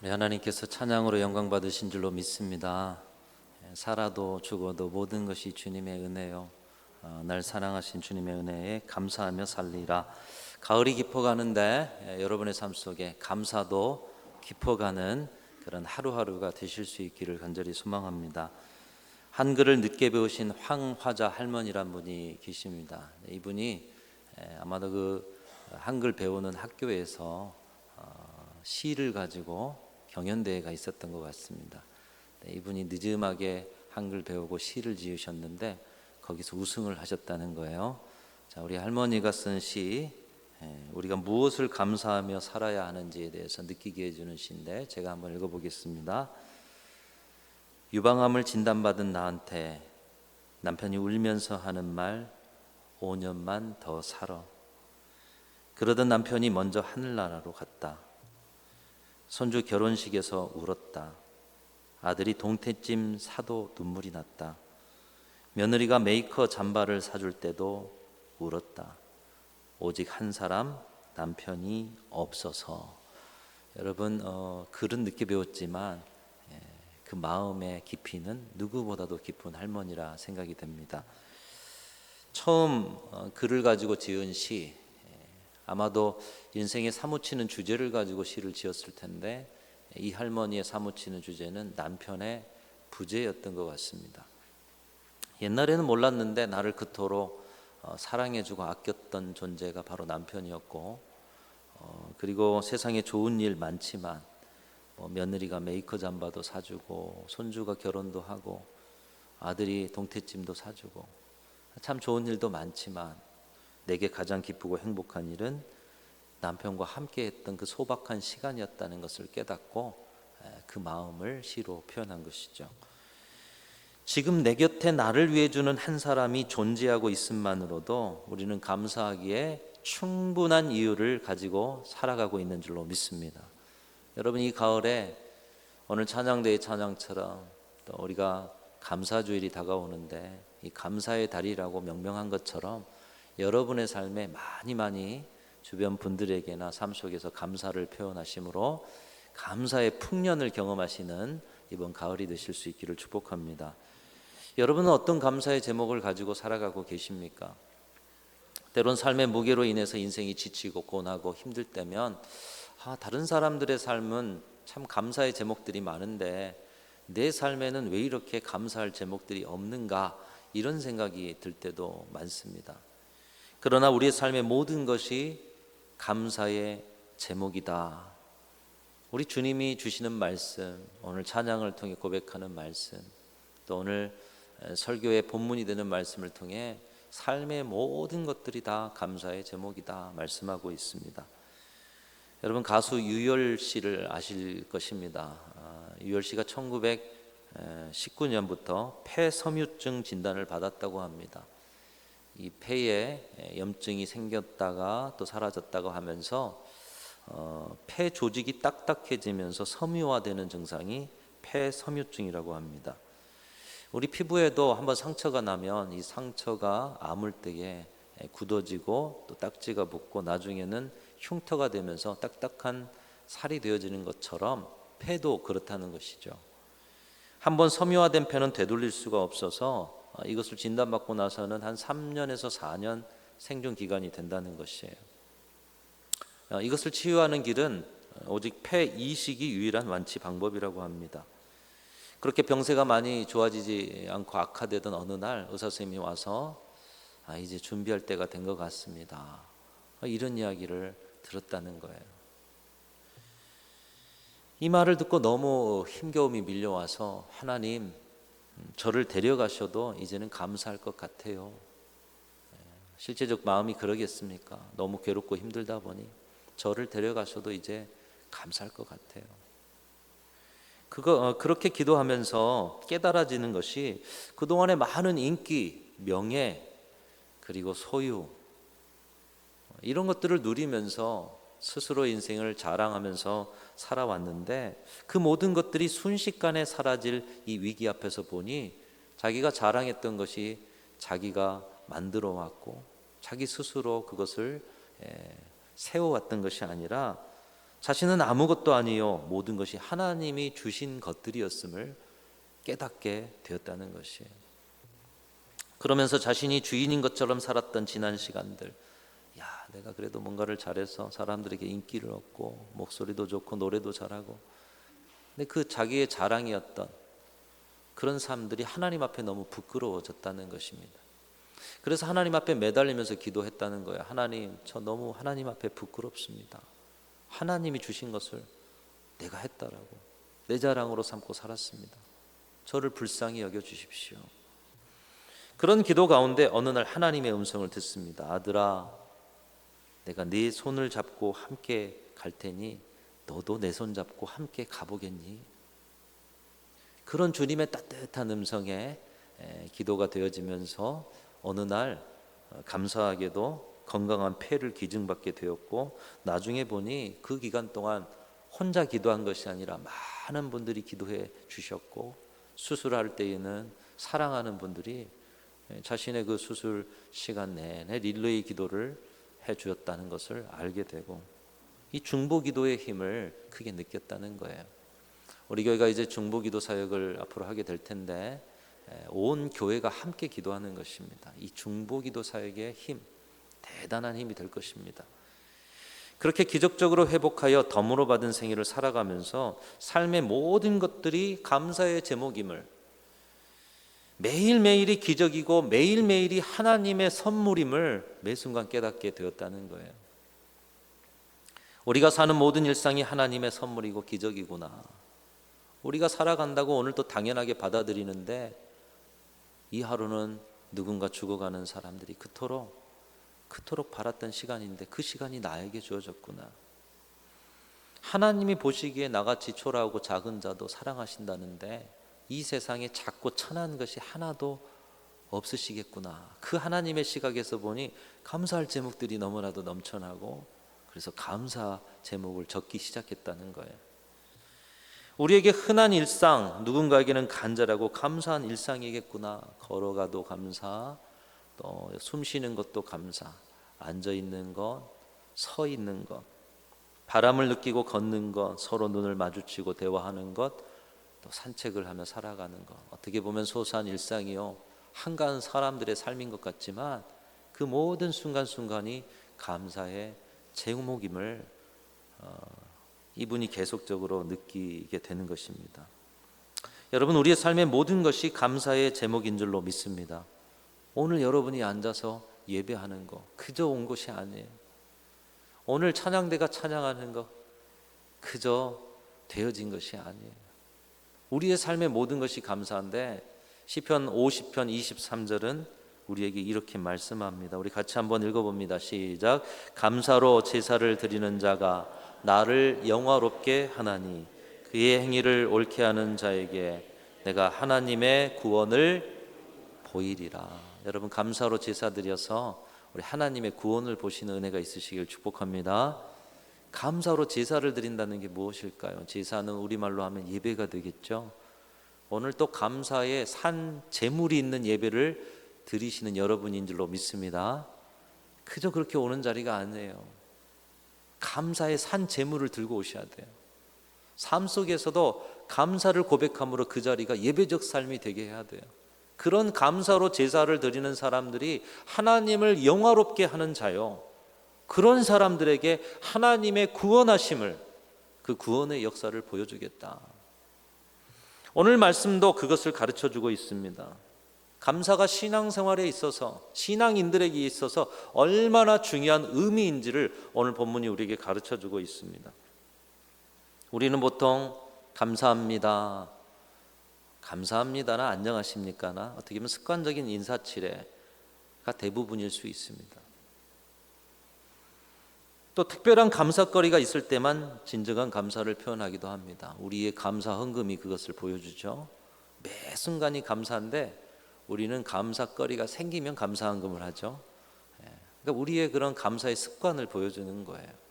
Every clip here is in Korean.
우리 하나님께서 찬양으로 영광 받으신 줄로 믿습니다. 살아도 죽어도 모든 것이 주님의 은혜요. 날 사랑하신 주님의 은혜에 감사하며 살리라. 가을이 깊어가는데 여러분의 삶 속에 감사도 깊어가는 그런 하루하루가 되실 수 있기를 간절히 소망합니다. 한글을 늦게 배우신 황화자 할머니란 분이 계십니다. 이분이 아마도 그 한글 배우는 학교에서 시를 가지고 경연대회가 있었던 것 같습니다. 이분이 늦음하게 한글 배우고 시를 지으셨는데 거기서 우승을 하셨다는 거예요. 자, 우리 할머니가 쓴 시, 우리가 무엇을 감사하며 살아야 하는지에 대해서 느끼게 해주는 시인데 제가 한번 읽어보겠습니다. 유방암을 진단받은 나한테 남편이 울면서 하는 말, 5년만 더 살아. 그러던 남편이 먼저 하늘나라로 갔다. 손주 결혼식에서 울었다. 아들이 동태찜 사도 눈물이 났다. 며느리가 메이커 잠바를 사줄 때도 울었다. 오직 한 사람 남편이 없어서. 여러분 글은 늦게 배웠지만 그 마음의 깊이는 누구보다도 깊은 할머니라 생각이 됩니다. 처음 글을 가지고 지은 시, 아마도 인생에 사무치는 주제를 가지고 시를 지었을 텐데 이 할머니의 사무치는 주제는 남편의 부재였던 것 같습니다. 옛날에는 몰랐는데 나를 그토록 사랑해주고 아꼈던 존재가 바로 남편이었고, 그리고 세상에 좋은 일 많지만 며느리가 메이커 잠바도 사주고 손주가 결혼도 하고 아들이 동태찜도 사주고 참 좋은 일도 많지만 내게 가장 기쁘고 행복한 일은 남편과 함께 했던 그 소박한 시간이었다는 것을 깨닫고 그 마음을 시로 표현한 것이죠. 지금 내 곁에 나를 위해 주는 한 사람이 존재하고 있음만으로도 우리는 감사하기에 충분한 이유를 가지고 살아가고 있는 줄로 믿습니다. 여러분, 이 가을에 오늘 찬양대의 찬양처럼 또 우리가 감사주일이 다가오는데 이 감사의 달이라고 명명한 것처럼 여러분의 삶에 많이 주변 분들에게나 삶 속에서 감사를 표현하심으로 감사의 풍년을 경험하시는 이번 가을이 되실 수 있기를 축복합니다. 여러분은 어떤 감사의 제목을 가지고 살아가고 계십니까? 때론 삶의 무게로 인해서 인생이 지치고 고나고 힘들 때면 다른 사람들의 삶은 참 감사의 제목들이 많은데 내 삶에는 왜 이렇게 감사할 제목들이 없는가, 이런 생각이 들 때도 많습니다. 그러나 우리의 삶의 모든 것이 감사의 제목이다. 우리 주님이 주시는 말씀, 오늘 찬양을 통해 고백하는 말씀, 또 오늘 설교의 본문이 되는 말씀을 통해 삶의 모든 것들이 다 감사의 제목이다 말씀하고 있습니다. 여러분, 가수 유열 씨를 아실 것입니다. 유열 씨가 1919년부터 폐섬유증 진단을 받았다고 합니다. 이 폐에 염증이 생겼다가 또 사라졌다고 하면서 폐 조직이 딱딱해지면서 섬유화되는 증상이 폐섬유증이라고 합니다. 우리 피부에도 한번 상처가 나면 이 상처가 아물때에 굳어지고 또 딱지가 붙고 나중에는 흉터가 되면서 딱딱한 살이 되어지는 것처럼 폐도 그렇다는 것이죠. 한번 섬유화된 폐는 되돌릴 수가 없어서 이것을 진단받고 나서는 한 3년에서 4년 생존 기간이 된다는 것이에요. 이것을 치유하는 길은 오직 폐 이식이 유일한 완치 방법이라고 합니다. 그렇게 병세가 많이 좋아지지 않고 악화되던 어느 날 의사 선생님이 와서 이제 준비할 때가 된 것 같습니다, 이런 이야기를 들었다는 거예요. 이 말을 듣고 너무 힘겨움이 밀려와서 하나님, 저를 데려가셔도 이제는 감사할 것 같아요. 실제적 마음이 그러겠습니까? 너무 괴롭고 힘들다 보니 저를 데려가셔도 이제 감사할 것 같아요. 그렇게 기도하면서 깨달아지는 것이 그동안의 많은 인기, 명예, 그리고 소유, 이런 것들을 누리면서 스스로 인생을 자랑하면서 살아왔는데 그 모든 것들이 순식간에 사라질 이 위기 앞에서 보니 자기가 자랑했던 것이 자기가 만들어 왔고 자기 스스로 그것을 세워왔던 것이 아니라 자신은 아무것도 아니요 모든 것이 하나님이 주신 것들이었음을 깨닫게 되었다는 것이에요. 그러면서 자신이 주인인 것처럼 살았던 지난 시간들, 내가 그래도 뭔가를 잘해서 사람들에게 인기를 얻고 목소리도 좋고 노래도 잘하고, 근데 그 자기의 자랑이었던 그런 삶들이 하나님 앞에 너무 부끄러워졌다는 것입니다. 그래서 하나님 앞에 매달리면서 기도했다는 거예요. 하나님, 저 너무 하나님 앞에 부끄럽습니다. 하나님이 주신 것을 내가 했다라고 내 자랑으로 삼고 살았습니다. 저를 불쌍히 여겨주십시오. 그런 기도 가운데 어느 날 하나님의 음성을 듣습니다. 아들아, 내가 네 손을 잡고 함께 갈 테니 너도 내 손 잡고 함께 가보겠니? 그런 주님의 따뜻한 음성에 기도가 되어지면서 어느 날 감사하게도 건강한 폐를 기증받게 되었고, 나중에 보니 그 기간 동안 혼자 기도한 것이 아니라 많은 분들이 기도해 주셨고, 수술할 때에는 사랑하는 분들이 자신의 그 수술 시간 내내 릴레이 기도를 해 주었다는 것을 알게 되고, 이 중보기도의 힘을 크게 느꼈다는 거예요. 우리 교회가 이제 중보기도 사역을 앞으로 하게 될 텐데 온 교회가 함께 기도하는 것입니다. 이 중보기도 사역의 힘, 대단한 힘이 될 것입니다. 그렇게 기적적으로 회복하여 덤으로 받은 생애를 살아가면서 삶의 모든 것들이 감사의 제목임을, 매일매일이 기적이고 매일매일이 하나님의 선물임을 매 순간 깨닫게 되었다는 거예요. 우리가 사는 모든 일상이 하나님의 선물이고 기적이구나. 우리가 살아간다고 오늘도 당연하게 받아들이는데, 이 하루는 누군가 죽어가는 사람들이 그토록 바랐던 시간인데 그 시간이 나에게 주어졌구나. 하나님이 보시기에 나같이 초라하고 작은 자도 사랑하신다는데 이 세상에 작고 천한 것이 하나도 없으시겠구나. 그 하나님의 시각에서 보니 감사할 제목들이 너무나도 넘쳐나고, 그래서 감사 제목을 적기 시작했다는 거예요. 우리에게 흔한 일상, 누군가에게는 간절하고 감사한 일상이겠구나. 걸어가도 감사, 또 숨 쉬는 것도 감사, 앉아 있는 것, 서 있는 것, 바람을 느끼고 걷는 것, 서로 눈을 마주치고 대화하는 것, 또 산책을 하며 살아가는 것. 어떻게 보면 소소한 일상이요, 한가한 사람들의 삶인 것 같지만 그 모든 순간순간이 감사의 제목임을 이분이 계속적으로 느끼게 되는 것입니다. 여러분, 우리의 삶의 모든 것이 감사의 제목인 줄로 믿습니다. 오늘 여러분이 앉아서 예배하는 거 그저 온 것이 아니에요. 오늘 찬양대가 찬양하는 거 그저 되어진 것이 아니에요. 우리의 삶의 모든 것이 감사한데 시편 50편 23절은 우리에게 이렇게 말씀합니다. 우리 같이 한번 읽어봅니다. 시작. 감사로 제사를 드리는 자가 나를 영화롭게 하나니 그의 행위를 옳게 하는 자에게 내가 하나님의 구원을 보이리라. 여러분, 감사로 제사 드려서 우리 하나님의 구원을 보시는 은혜가 있으시길 축복합니다. 감사로 제사를 드린다는 게 무엇일까요? 제사는 우리말로 하면 예배가 되겠죠. 오늘 또 감사의 산 제물이 있는 예배를 드리시는 여러분인 줄로 믿습니다. 그저 그렇게 오는 자리가 아니에요. 감사의 산 제물을 들고 오셔야 돼요. 삶 속에서도 감사를 고백함으로 그 자리가 예배적 삶이 되게 해야 돼요. 그런 감사로 제사를 드리는 사람들이 하나님을 영화롭게 하는 자요, 그런 사람들에게 하나님의 구원하심을, 그 구원의 역사를 보여주겠다. 오늘 말씀도 그것을 가르쳐주고 있습니다. 감사가 신앙생활에 있어서, 신앙인들에게 있어서 얼마나 중요한 의미인지를 오늘 본문이 우리에게 가르쳐주고 있습니다. 우리는 보통 감사합니다, 감사합니다나 안녕하십니까나 어떻게 보면 습관적인 인사치레가 대부분일 수 있습니다. 또 특별한 감사거리가 있을 때만 진정한 감사를 표현하기도 합니다. 우리의 감사 헌금이 그것을 보여주죠. 매 순간이 감사인데 우리는 감사거리가 생기면 감사 헌금을 하죠. 그러니까 우리의 그런 감사의 습관을 보여주는 거예요.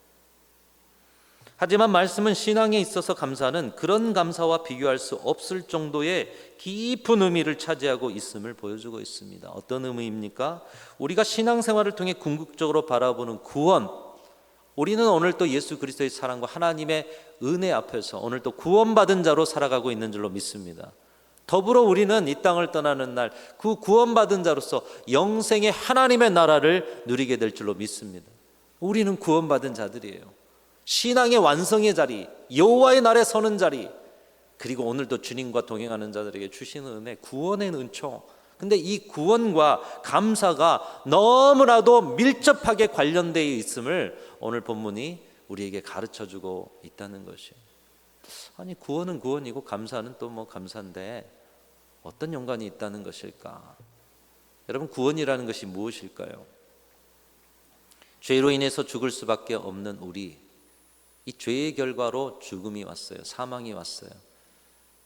하지만 말씀은 신앙에 있어서 감사는 그런 감사와 비교할 수 없을 정도의 깊은 의미를 차지하고 있음을 보여주고 있습니다. 어떤 의미입니까? 우리가 신앙생활을 통해 궁극적으로 바라보는 구원, 우리는 오늘 또 예수 그리스도의 사랑과 하나님의 은혜 앞에서 오늘 또 구원받은 자로 살아가고 있는 줄로 믿습니다. 더불어 우리는 이 땅을 떠나는 날 그 구원받은 자로서 영생의 하나님의 나라를 누리게 될 줄로 믿습니다. 우리는 구원받은 자들이에요. 신앙의 완성의 자리, 여호와의 날에 서는 자리, 그리고 오늘도 주님과 동행하는 자들에게 주시는 은혜, 구원의 은총. 근데 이 구원과 감사가 너무나도 밀접하게 관련되어 있음을 오늘 본문이 우리에게 가르쳐주고 있다는 것이에요. 아니, 구원은 구원이고 감사는 또 뭐 감사인데 어떤 연관이 있다는 것일까? 여러분, 구원이라는 것이 무엇일까요? 죄로 인해서 죽을 수밖에 없는 우리, 이 죄의 결과로 죽음이 왔어요. 사망이 왔어요.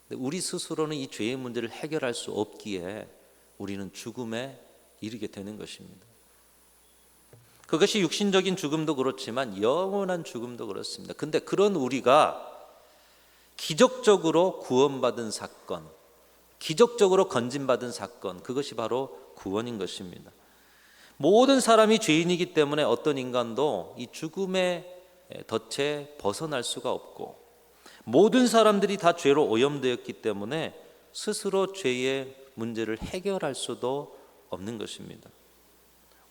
근데 우리 스스로는 이 죄의 문제를 해결할 수 없기에 우리는 죽음에 이르게 되는 것입니다. 그것이 육신적인 죽음도 그렇지만 영원한 죽음도 그렇습니다. 근데 그런 우리가 기적적으로 구원받은 사건, 기적적으로 건진받은 사건, 그것이 바로 구원인 것입니다. 모든 사람이 죄인이기 때문에 어떤 인간도 이 죽음의 덫에 벗어날 수가 없고, 모든 사람들이 다 죄로 오염되었기 때문에 스스로 죄의 문제를 해결할 수도 없는 것입니다.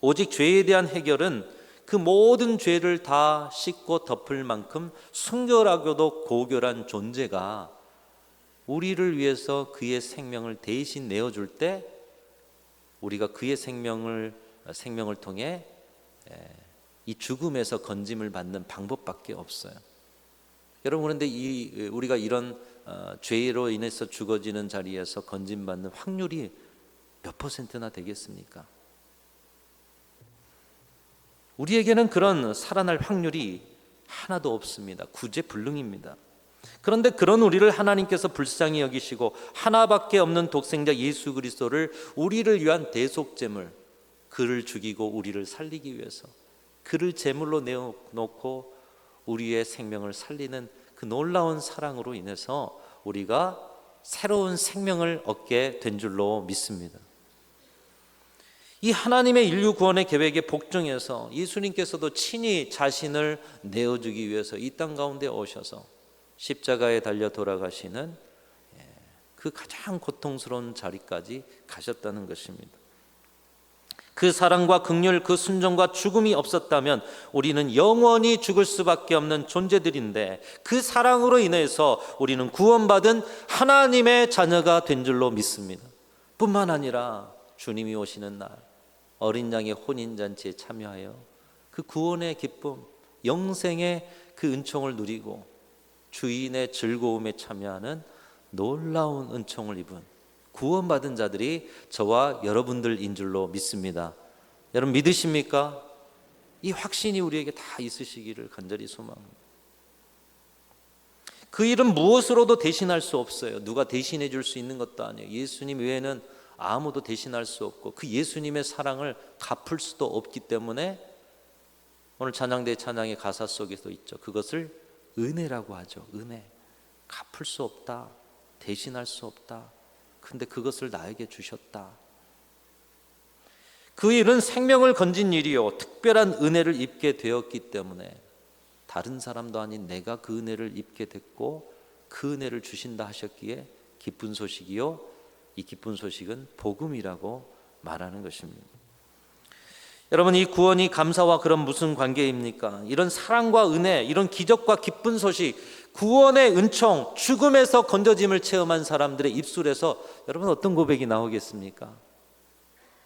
오직 죄에 대한 해결은 그 모든 죄를 다 씻고 덮을 만큼 순결하고도 고결한 존재가 우리를 위해서 그의 생명을 대신 내어줄 때 우리가 그의 생명을 통해 이 죽음에서 건짐을 받는 방법밖에 없어요. 여러분, 그런데 우리가 이런 죄로 인해서 죽어지는 자리에서 건짐받는 확률이 몇 퍼센트나 되겠습니까? 우리에게는 그런 살아날 확률이 하나도 없습니다. 구제불능입니다. 그런데 그런 우리를 하나님께서 불쌍히 여기시고 하나밖에 없는 독생자 예수 그리스도를 우리를 위한 대속제물, 그를 죽이고 우리를 살리기 위해서 그를 제물로 내어놓고 우리의 생명을 살리는 그 놀라운 사랑으로 인해서 우리가 새로운 생명을 얻게 된 줄로 믿습니다. 이 하나님의 인류 구원의 계획에 복종해서 예수님께서도 친히 자신을 내어주기 위해서 이 땅 가운데 오셔서 십자가에 달려 돌아가시는 그 가장 고통스러운 자리까지 가셨다는 것입니다. 그 사랑과 긍휼, 그 순종과 죽음이 없었다면 우리는 영원히 죽을 수밖에 없는 존재들인데, 그 사랑으로 인해서 우리는 구원받은 하나님의 자녀가 된 줄로 믿습니다. 뿐만 아니라 주님이 오시는 날 어린 양의 혼인잔치에 참여하여 그 구원의 기쁨, 영생의 그 은총을 누리고 주인의 즐거움에 참여하는 놀라운 은총을 입은 구원받은 자들이 저와 여러분들인 줄로 믿습니다. 여러분, 믿으십니까? 이 확신이 우리에게 다 있으시기를 간절히 소망합니다. 그 일은 무엇으로도 대신할 수 없어요. 누가 대신해 줄 수 있는 것도 아니에요. 예수님 외에는 아무도 대신할 수 없고 그 예수님의 사랑을 갚을 수도 없기 때문에 오늘 찬양대 찬양의 가사 속에도 있죠. 그것을 은혜라고 하죠. 은혜. 갚을 수 없다. 대신할 수 없다. 근데 그것을 나에게 주셨다. 그 일은 생명을 건진 일이요, 특별한 은혜를 입게 되었기 때문에 다른 사람도 아닌 내가 그 은혜를 입게 됐고 그 은혜를 주신다 하셨기에 기쁜 소식이요, 이 기쁜 소식은 복음이라고 말하는 것입니다. 여러분, 이 구원이 감사와 그런 무슨 관계입니까? 이런 사랑과 은혜, 이런 기적과 기쁜 소식, 구원의 은총, 죽음에서 건져짐을 체험한 사람들의 입술에서 여러분 어떤 고백이 나오겠습니까?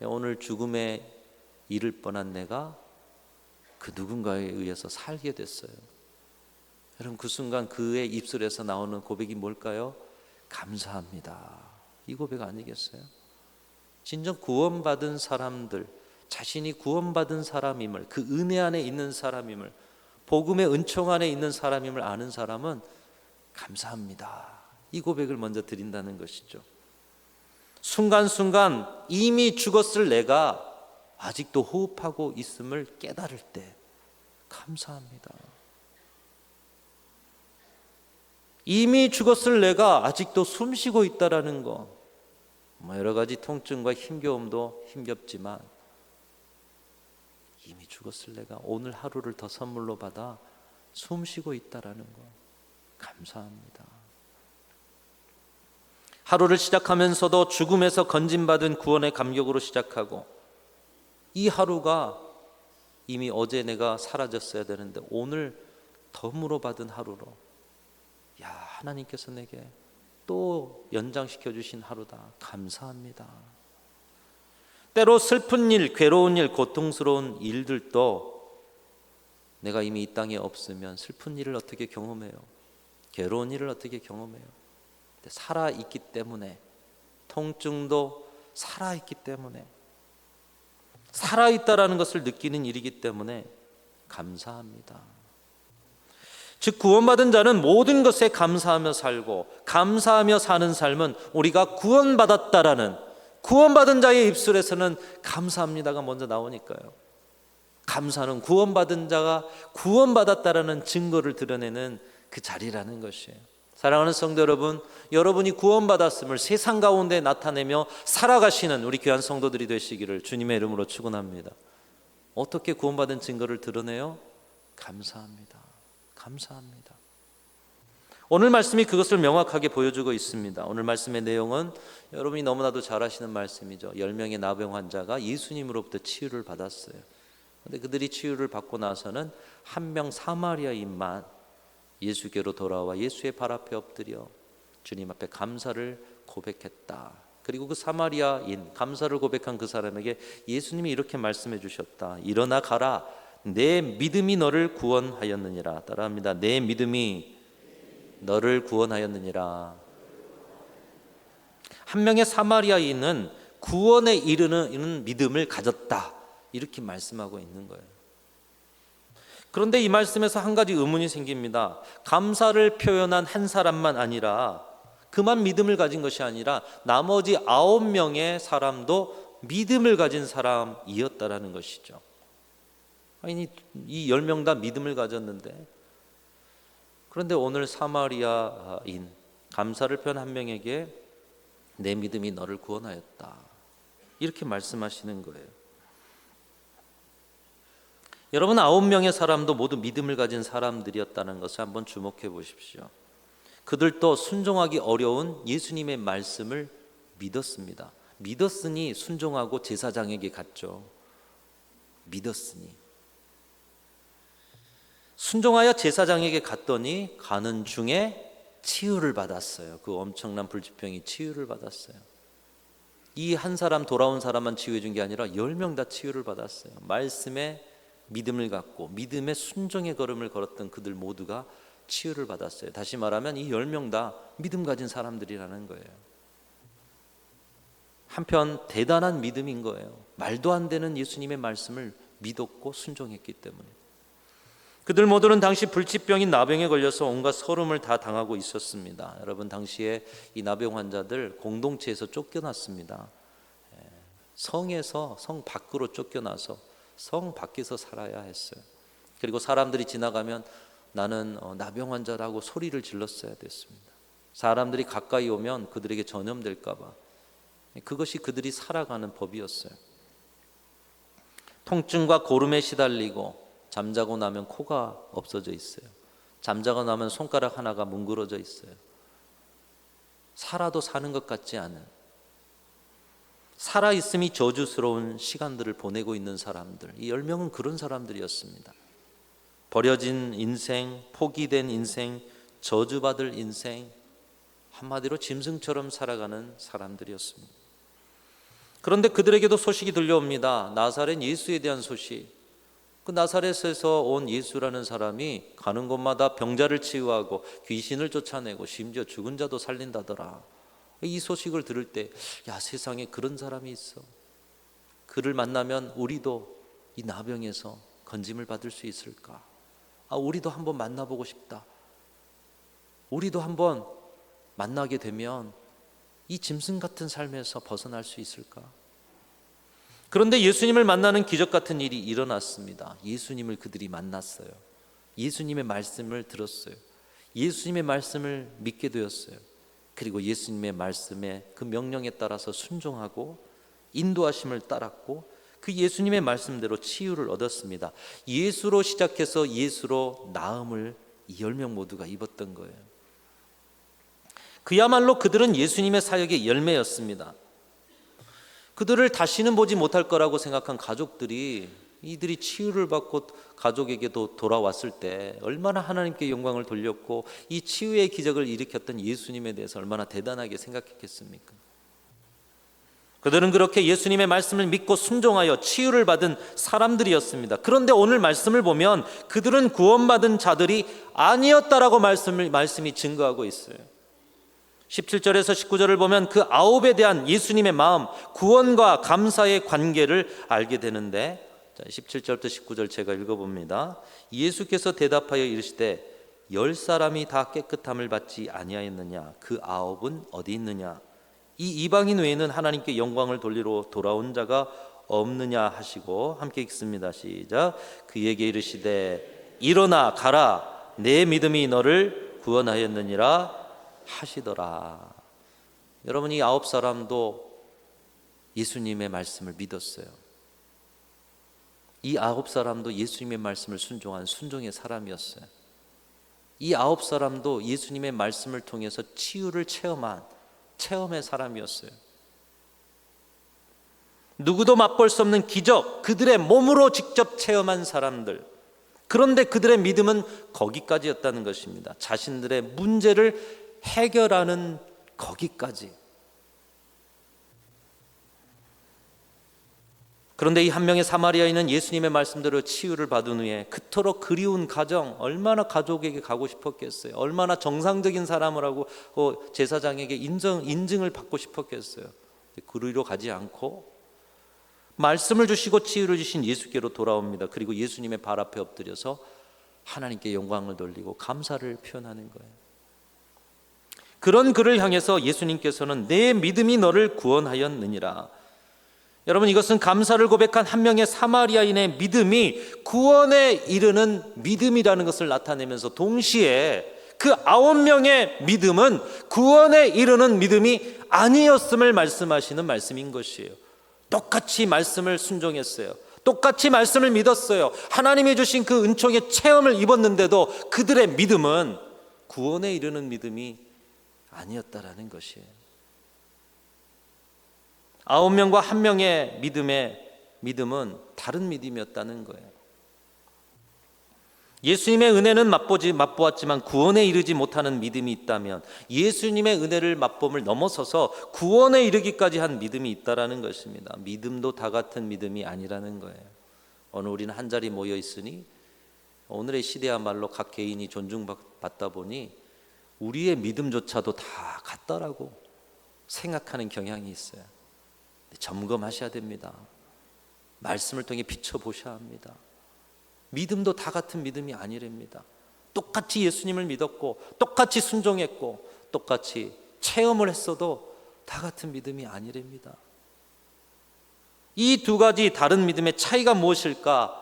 오늘 죽음에 이를 뻔한 내가 그 누군가에 의해서 살게 됐어요. 여러분, 그 순간 그의 입술에서 나오는 고백이 뭘까요? 감사합니다. 이 고백 아니겠어요? 진정 구원받은 사람들, 자신이 구원받은 사람임을, 그 은혜 안에 있는 사람임을, 복음의 은총 안에 있는 사람임을 아는 사람은 감사합니다. 이 고백을 먼저 드린다는 것이죠. 순간순간 이미 죽었을 내가 아직도 호흡하고 있음을 깨달을 때 감사합니다. 이미 죽었을 내가 아직도 숨쉬고 있다라는 거, 여러 가지 통증과 힘겨움도 힘겹지만 이미 죽었을 내가 오늘 하루를 더 선물로 받아 숨 쉬고 있다라는 거 감사합니다. 하루를 시작하면서도 죽음에서 건진받은 구원의 감격으로 시작하고, 이 하루가 이미 어제 내가 사라졌어야 되는데 오늘 덤으로 받은 하루로, 야, 하나님께서 내게 또 연장시켜 주신 하루다. 감사합니다. 때로 슬픈 일, 괴로운 일, 고통스러운 일들도 내가 이미 이 땅에 없으면 슬픈 일을 어떻게 경험해요? 괴로운 일을 어떻게 경험해요? 살아있기 때문에, 통증도 살아있기 때문에, 살아있다라는 것을 느끼는 일이기 때문에 감사합니다. 즉 구원받은 자는 모든 것에 감사하며 살고, 감사하며 사는 삶은 우리가 구원받았다라는, 구원받은 자의 입술에서는 감사합니다가 먼저 나오니까요. 감사는 구원받은 자가 구원받았다라는 증거를 드러내는 그 자리라는 것이에요. 사랑하는 성도 여러분, 여러분이 구원받았음을 세상 가운데 나타내며 살아가시는 우리 귀한 성도들이 되시기를 주님의 이름으로 축원합니다. 어떻게 구원받은 증거를 드러내요? 감사합니다. 감사합니다. 오늘 말씀이 그것을 명확하게 보여주고 있습니다. 오늘 말씀의 내용은 여러분이 너무나도 잘 아시는 말씀이죠. 10명의 나병 환자가 예수님으로부터 치유를 받았어요. 그런데 그들이 치유를 받고 나서는 한 명 사마리아인만 예수께로 돌아와 예수의 발 앞에 엎드려 주님 앞에 감사를 고백했다. 그리고 그 사마리아인, 감사를 고백한 그 사람에게 예수님이 이렇게 말씀해 주셨다. 일어나 가라. 내 믿음이 너를 구원하였느니라. 따라합니다. 내 믿음이 너를 구원하였느니라. 한 명의 사마리아인은 구원에 이르는 믿음을 가졌다. 이렇게 말씀하고 있는 거예요. 그런데 이 말씀에서 한 가지 의문이 생깁니다. 감사를 표현한 한 사람만 아니라, 그만 믿음을 가진 것이 아니라 나머지 9명의 사람도 믿음을 가진 사람이었다라는 것이죠. 아니, 이 10명 다 믿음을 가졌는데, 그런데 오늘 사마리아인, 감사를 표현한 한 명에게 내 믿음이 너를 구원하였다, 이렇게 말씀하시는 거예요. 여러분, 9명의 사람도 모두 믿음을 가진 사람들이었다는 것을 한번 주목해 보십시오. 그들도 순종하기 어려운 예수님의 말씀을 믿었습니다. 믿었으니 순종하고 제사장에게 갔죠. 믿었으니. 순종하여 제사장에게 갔더니 가는 중에 치유를 받았어요. 그 엄청난 불치병이 치유를 받았어요. 이 한 사람, 돌아온 사람만 치유해 준 게 아니라 10명 다 치유를 받았어요. 말씀에 믿음을 갖고 믿음의 순종의 걸음을 걸었던 그들 모두가 치유를 받았어요. 다시 말하면 이 10명 다 믿음 가진 사람들이라는 거예요. 한편 대단한 믿음인 거예요. 말도 안 되는 예수님의 말씀을 믿었고 순종했기 때문에. 그들 모두는 당시 불치병인 나병에 걸려서 온갖 서름을 다 당하고 있었습니다. 여러분, 당시에 이 나병 환자들 공동체에서 쫓겨났습니다. 성에서, 성 밖으로 쫓겨나서 성 밖에서 살아야 했어요. 그리고 사람들이 지나가면 나는 나병 환자라고 소리를 질렀어야 됐습니다. 사람들이 가까이 오면 그들에게 전염될까 봐. 그것이 그들이 살아가는 법이었어요. 통증과 고름에 시달리고, 잠자고 나면 코가 없어져 있어요. 잠자고 나면 손가락 하나가 뭉그러져 있어요. 살아도 사는 것 같지 않은, 살아있음이 저주스러운 시간들을 보내고 있는 사람들, 이 10명은 그런 사람들이었습니다. 버려진 인생, 포기된 인생, 저주받을 인생, 한마디로 짐승처럼 살아가는 사람들이었습니다. 그런데 그들에게도 소식이 들려옵니다. 나사렛 예수에 대한 소식. 그 나사렛에서 온 예수라는 사람이 가는 곳마다 병자를 치유하고 귀신을 쫓아내고 심지어 죽은 자도 살린다더라. 이 소식을 들을 때, 야, 세상에 그런 사람이 있어. 그를 만나면 우리도 이 나병에서 건짐을 받을 수 있을까? 우리도 한번 만나보고 싶다. 우리도 한번 만나게 되면 이 짐승 같은 삶에서 벗어날 수 있을까? 그런데 예수님을 만나는 기적 같은 일이 일어났습니다. 예수님을 그들이 만났어요. 예수님의 말씀을 들었어요. 예수님의 말씀을 믿게 되었어요. 그리고 예수님의 말씀에, 그 명령에 따라서 순종하고 인도하심을 따랐고, 그 예수님의 말씀대로 치유를 얻었습니다. 예수로 시작해서 예수로 나음을 이 10명 모두가 입었던 거예요. 그야말로 그들은 예수님의 사역의 열매였습니다. 그들을 다시는 보지 못할 거라고 생각한 가족들이 이들이 치유를 받고 가족에게도 돌아왔을 때 얼마나 하나님께 영광을 돌렸고 이 치유의 기적을 일으켰던 예수님에 대해서 얼마나 대단하게 생각했겠습니까? 그들은 그렇게 예수님의 말씀을 믿고 순종하여 치유를 받은 사람들이었습니다. 그런데 오늘 말씀을 보면 그들은 구원받은 자들이 아니었다라고 말씀이 증거하고 있어요. 17절에서 19절을 보면 그 아홉에 대한 예수님의 마음, 구원과 감사의 관계를 알게 되는데 17절부터 19절 제가 읽어봅니다. 예수께서 대답하여 이르시되 10사람이 다 깨끗함을 받지 아니하였느냐? 그 아홉은 어디 있느냐? 이 이방인 외에는 하나님께 영광을 돌리러 돌아온 자가 없느냐 하시고, 함께 읽습니다. 시작. 그에게 이르시되 일어나 가라, 내 믿음이 너를 구원하였느니라 하시더라. 여러분, 이 9사람도 예수님의 말씀을 믿었어요. 이 9사람도 예수님의 말씀을 순종한 순종의 사람이었어요. 이 9사람도 예수님의 말씀을 통해서 치유를 체험의 사람이었어요. 누구도 맛볼 수 없는 기적, 그들의 몸으로 직접 체험한 사람들. 그런데 그들의 믿음은 거기까지였다는 것입니다. 자신들의 문제를 해결하는 거기까지. 그런데 이 한 명의 사마리아인은 예수님의 말씀대로 치유를 받은 후에 그토록 그리운 가정, 얼마나 가족에게 가고 싶었겠어요. 얼마나 정상적인 사람을 하고 제사장에게 인증을 받고 싶었겠어요. 그리로 가지 않고 말씀을 주시고 치유를 주신 예수께로 돌아옵니다. 그리고 예수님의 발 앞에 엎드려서 하나님께 영광을 돌리고 감사를 표현하는 거예요. 그런 그를 향해서 예수님께서는 내 믿음이 너를 구원하였느니라. 여러분, 이것은 감사를 고백한 한 명의 사마리아인의 믿음이 구원에 이르는 믿음이라는 것을 나타내면서 동시에 그 9명의 믿음은 구원에 이르는 믿음이 아니었음을 말씀하시는 말씀인 것이에요. 똑같이 말씀을 순종했어요. 똑같이 말씀을 믿었어요. 하나님이 주신 그 은총의 체험을 입었는데도 그들의 믿음은 구원에 이르는 믿음이 아니었다라는 것이에요. 9명과 한 명의 믿음은 다른 믿음이었다는 거예요. 예수님의 은혜는 맛보았지만 구원에 이르지 못하는 믿음이 있다면 예수님의 은혜를 맛봄을 넘어서서 구원에 이르기까지 한 믿음이 있다라는 것입니다. 믿음도 다 같은 믿음이 아니라는 거예요. 오늘 우리는 한 자리 모여 있으니 오늘의 시대야말로 각 개인이 존중받다 보니 우리의 믿음조차도 다 같다라고 생각하는 경향이 있어요. 점검하셔야 됩니다. 말씀을 통해 비춰보셔야 합니다. 믿음도 다 같은 믿음이 아니랍니다. 똑같이 예수님을 믿었고 똑같이 순종했고 똑같이 체험을 했어도 다 같은 믿음이 아니랍니다. 이 두 가지 다른 믿음의 차이가 무엇일까?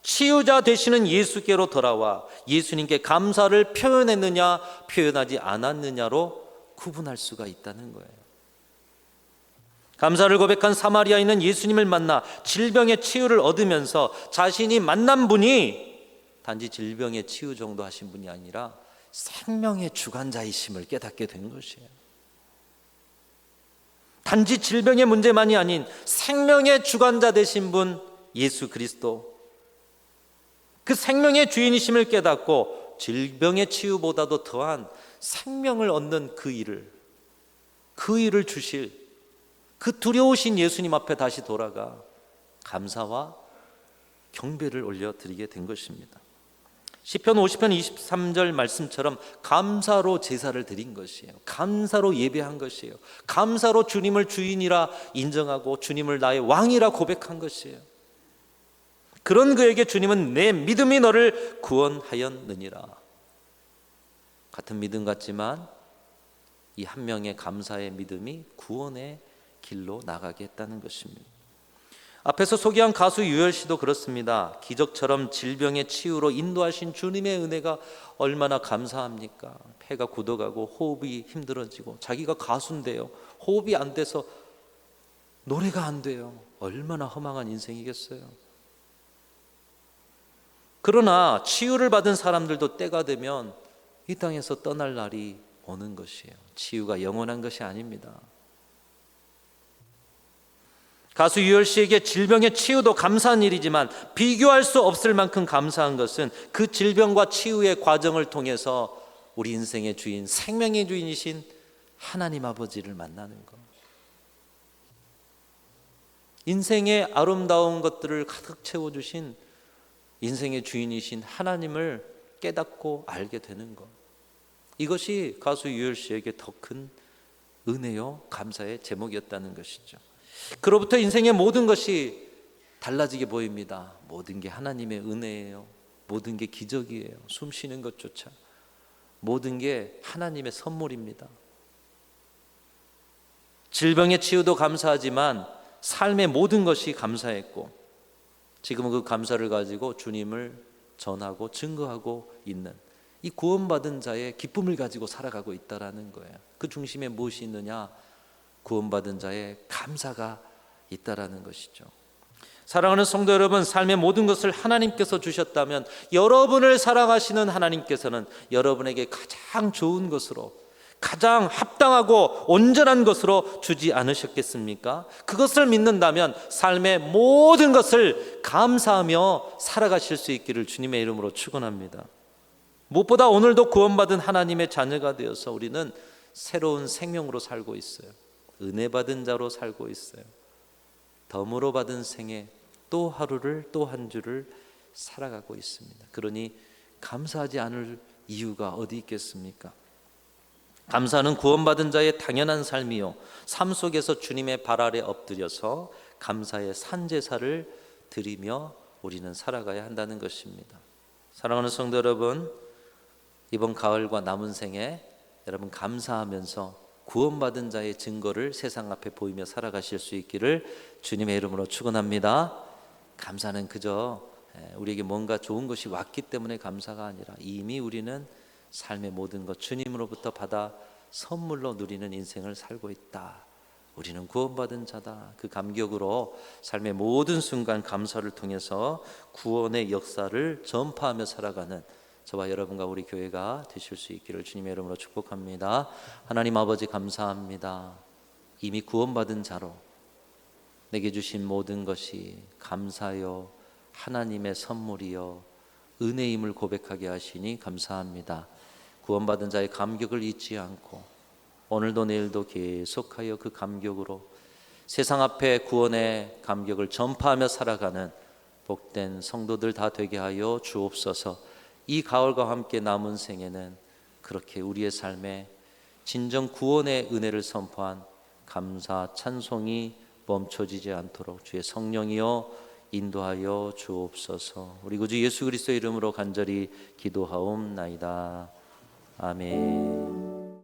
치유자 되시는 예수께로 돌아와 예수님께 감사를 표현했느냐 표현하지 않았느냐로 구분할 수가 있다는 거예요. 감사를 고백한 사마리아인은 예수님을 만나 질병의 치유를 얻으면서 자신이 만난 분이 단지 질병의 치유 정도 하신 분이 아니라 생명의 주관자이심을 깨닫게 된 것이에요. 단지 질병의 문제만이 아닌 생명의 주관자 되신 분 예수 그리스도, 그 생명의 주인이심을 깨닫고 질병의 치유보다도 더한 생명을 얻는 그 일을 주실 그 두려우신 예수님 앞에 다시 돌아가 감사와 경배를 올려드리게 된 것입니다. 시편 50편 23절 말씀처럼 감사로 제사를 드린 것이에요. 감사로 예배한 것이에요. 감사로 주님을 주인이라 인정하고 주님을 나의 왕이라 고백한 것이에요. 그런 그에게 주님은 내 믿음이 너를 구원하였느니라. 같은 믿음 같지만 이 한 명의 감사의 믿음이 구원의 길로 나가게 했다는 것입니다. 앞에서 소개한 가수 유열 씨도 그렇습니다. 기적처럼 질병의 치유로 인도하신 주님의 은혜가 얼마나 감사합니까? 폐가 굳어가고 호흡이 힘들어지고 자기가 가수인데요, 호흡이 안 돼서 노래가 안 돼요. 얼마나 허망한 인생이겠어요. 그러나 치유를 받은 사람들도 때가 되면 이 땅에서 떠날 날이 오는 것이에요. 치유가 영원한 것이 아닙니다. 가수 유열 씨에게 질병의 치유도 감사한 일이지만 비교할 수 없을 만큼 감사한 것은 그 질병과 치유의 과정을 통해서 우리 인생의 주인, 생명의 주인이신 하나님 아버지를 만나는 것. 인생의 아름다운 것들을 가득 채워주신 인생의 주인이신 하나님을 깨닫고 알게 되는 것. 이것이 가수 유열 씨에게 더 큰 은혜요 감사의 제목이었다는 것이죠. 그로부터 인생의 모든 것이 달라지게 보입니다. 모든 게 하나님의 은혜예요. 모든 게 기적이에요. 숨 쉬는 것조차 모든 게 하나님의 선물입니다. 질병의 치유도 감사하지만 삶의 모든 것이 감사했고 지금은 그 감사를 가지고 주님을 전하고 증거하고 있는 이 구원받은 자의 기쁨을 가지고 살아가고 있다라는 거예요. 그 중심에 무엇이 있느냐? 구원받은 자의 감사가 있다라는 것이죠. 사랑하는 성도 여러분, 삶의 모든 것을 하나님께서 주셨다면 여러분을 살아가시는 하나님께서는 여러분에게 가장 좋은 것으로, 가장 합당하고 온전한 것으로 주지 않으셨겠습니까? 그것을 믿는다면 삶의 모든 것을 감사하며 살아가실 수 있기를 주님의 이름으로 축원합니다. 무엇보다 오늘도 구원받은 하나님의 자녀가 되어서 우리는 새로운 생명으로 살고 있어요. 은혜 받은 자로 살고 있어요. 덤으로 받은 생애 또 하루를 또 한 주를 살아가고 있습니다. 그러니 감사하지 않을 이유가 어디 있겠습니까? 감사는 구원받은 자의 당연한 삶이요 삶 속에서 주님의 발 아래 엎드려서 감사의 산제사를 드리며 우리는 살아가야 한다는 것입니다. 사랑하는 성도 여러분, 이번 가을과 남은 생에 여러분 감사하면서 구원받은 자의 증거를 세상 앞에 보이며 살아가실 수 있기를 주님의 이름으로 축원합니다. 감사는 그저 우리에게 뭔가 좋은 것이 왔기 때문에 감사가 아니라 이미 우리는 삶의 모든 것 주님으로부터 받아 선물로 누리는 인생을 살고 있다. 우리는 구원받은 자다. 그 감격으로 삶의 모든 순간 감사를 통해서 구원의 역사를 전파하며 살아가는 저와 여러분과 우리 교회가 되실 수 있기를 주님의 이름으로 축복합니다. 하나님 아버지 감사합니다. 이미 구원받은 자로 내게 주신 모든 것이 감사요 하나님의 선물이요 은혜임을 고백하게 하시니 감사합니다. 구원받은 자의 감격을 잊지 않고 오늘도 내일도 계속하여 그 감격으로 세상 앞에 구원의 감격을 전파하며 살아가는 복된 성도들 다 되게 하여 주옵소서. 이 가을과 함께 남은 생에는 그렇게 우리의 삶에 진정 구원의 은혜를 선포한 감사 찬송이 멈춰지지 않도록 주의 성령이여 인도하여 주옵소서. 우리 구주 예수 그리스도의 이름으로 간절히 기도하옵나이다. 아멘.